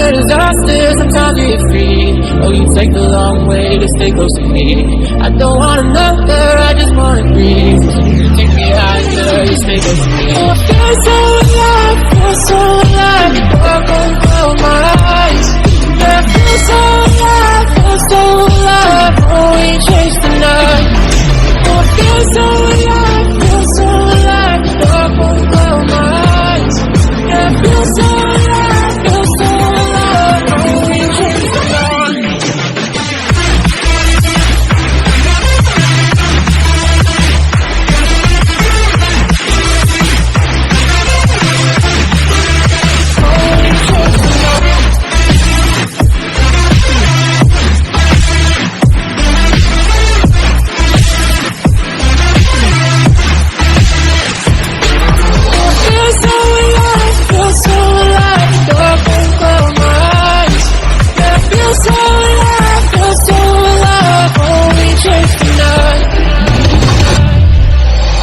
a disaster, sometimes we get free. Oh, you take the long way to stay close to me. I don't want another, I just wanna breathe. You take me higher, you stay close to me. Oh, I feel so alive,